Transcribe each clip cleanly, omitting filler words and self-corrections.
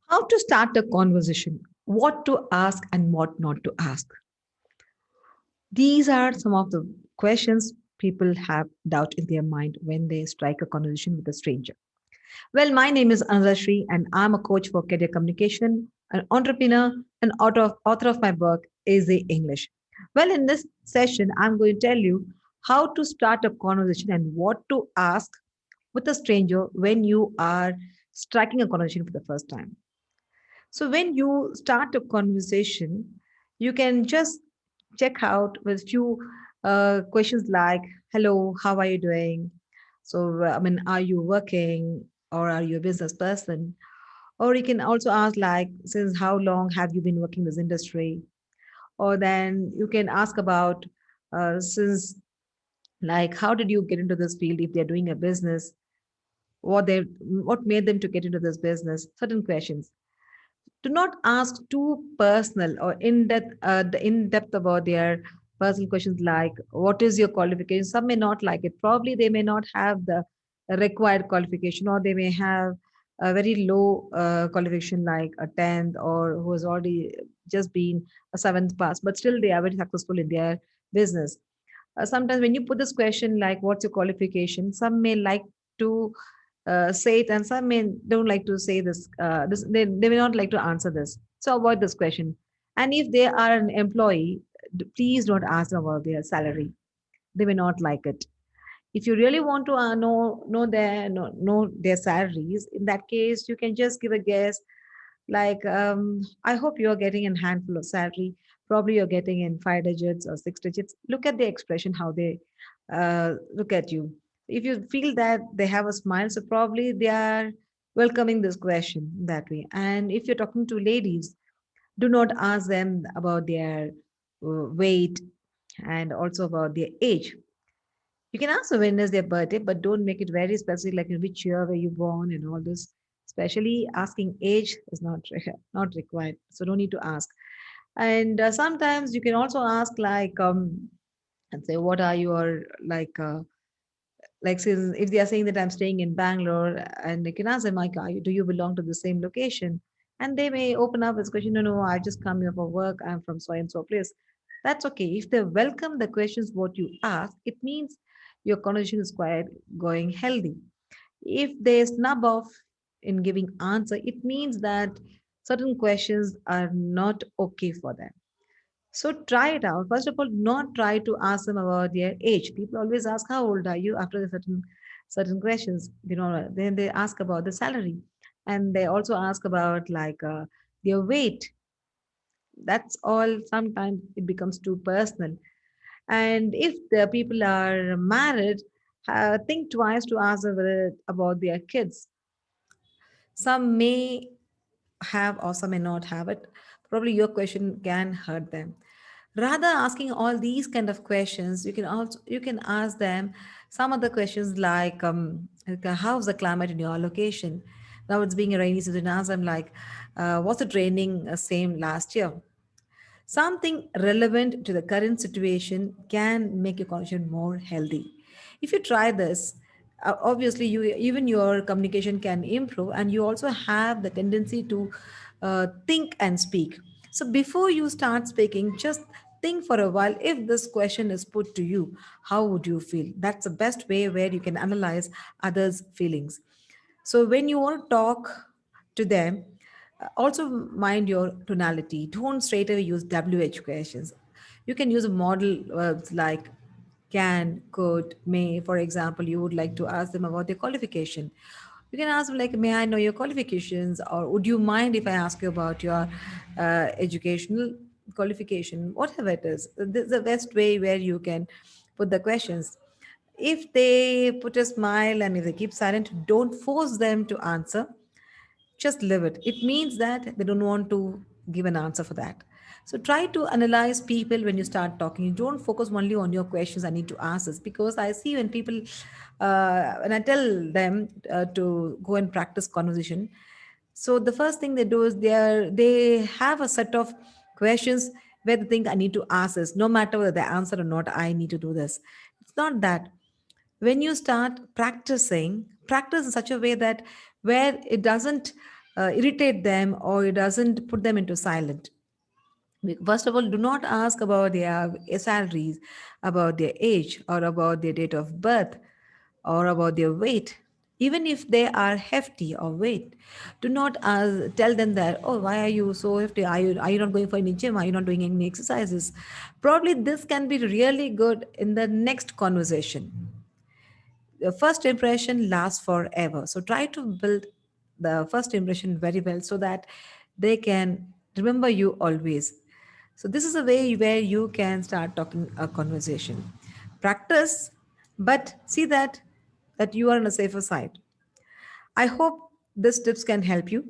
How to start a conversation, what to ask and what not to ask. These are some of the questions people have doubt in their mind when they strike a conversation with a stranger. Well, my name is Anurashri and I'm a coach for career communication, an entrepreneur, and author of my book, Easy English. Well, in this session, I'm going to tell you how to start a conversation and what to ask with a stranger when you are striking a conversation for the first time. So when you start a conversation, you can just check out with few questions like, "Hello, how are you doing?" So I mean, are you working or are you a business person? Or you can also ask like, since how long have you been working this industry? Or then you can ask about since like how did you get into this field if they're doing a business? What made them to get into this business? Certain questions. Do not ask too personal or in depth about their personal questions like what is your qualification. Some may not like it, probably they may not have the required qualification, or they may have a very low qualification like a 10th, or who has already just been a 7th pass, but still they are very successful in their business. Sometimes when you put this question like what's your qualification, some may like to say it and some may don't like to say they may not like to answer this, so avoid this question. And if they are an employee, please don't ask them about their salary. They may not like it. If you really want to know their salaries, in that case you can just give a guess like, I hope you're getting a handful of salary. Probably you're getting in 5 digits or 6 digits. Look at the expression, how they look at you. If you feel that they have a smile, so probably they are welcoming this question that way. And if you're talking to ladies, do not ask them about their weight and also about their age. You can ask them when is their birthday, but don't make it very specific, like in which year were you born and all this. Especially asking age is not required, so no need to ask. And sometimes you can also ask like, and say, what are your like since if they are saying that I'm staying in Bangalore, and you can ask them like, do you belong to the same location? And they may open up this question, no, no, I just come here for work. I'm from so and so place. That's okay. If they welcome the questions what you ask, it means your conversation is quite going healthy. If they snub off in giving answer, it means that certain questions are not okay for them. So try it out. First of all, not try to ask them about their age. People always ask, "How old are you?" after the certain questions. Then they ask about the salary, and they also ask about like their weight. That's all. Sometimes it becomes too personal. And if the people are married, think twice to ask them about their kids. Some may have or some may not have it. Probably your question can hurt them. Rather asking all these kind of questions, you can ask them some other questions like, how's the climate in your location? Now it's being a rainy season. Ask them like, was it raining same last year? Something relevant to the current situation can make your conversation more healthy. If you try this, obviously you even your communication can improve, and you also have the tendency to think and speak. So before you start speaking, just think for a while. If this question is put to you, how would you feel? That's the best way where you can analyze others' feelings. So when you want to talk to them, also mind your tonality. Don't straight away use WH questions. You can use model verbs like can, could, may. For example, you would like to ask them about their qualification. You can ask them like, may I know your qualifications? Or would you mind if I ask you about your educational qualification? Whatever it is. This is the best way where you can put the questions. If they put a smile and if they keep silent, don't force them to answer, just live it. It means that they don't want to give an answer for that. So try to analyze people when you start talking. You don't focus only on your questions. I need to ask this because I see when people, when I tell them to go and practice conversation, so the first thing they do is they have a set of questions where they think I need to ask this, no matter whether they answer or not. I need to do this. It's not that. When you start practicing, practice in such a way that where it doesn't irritate them or it doesn't put them into silent. First of all, do not ask about their salaries, about their age, or about their date of birth, or about their weight. Even if they are hefty or weight, do not tell them that, oh, why are you so hefty? Are you not going for any gym? Are you not doing any exercises? Probably this can be really good in the next conversation. The first impression lasts forever. So try to build the first impression very well so that they can remember you always. So this is a way where you can start talking a conversation. Practice, but see that you are on a safer side. I hope this tips can help you.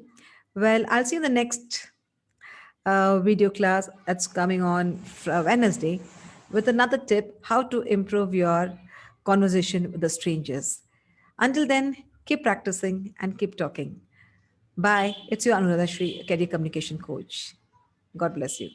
Well, I'll see you in the next video class that's coming on Wednesday with another tip how to improve your conversation with the strangers. Until then, keep practicing and keep talking. Bye. It's your Anuradha Shri, Career Communication Coach. God bless you.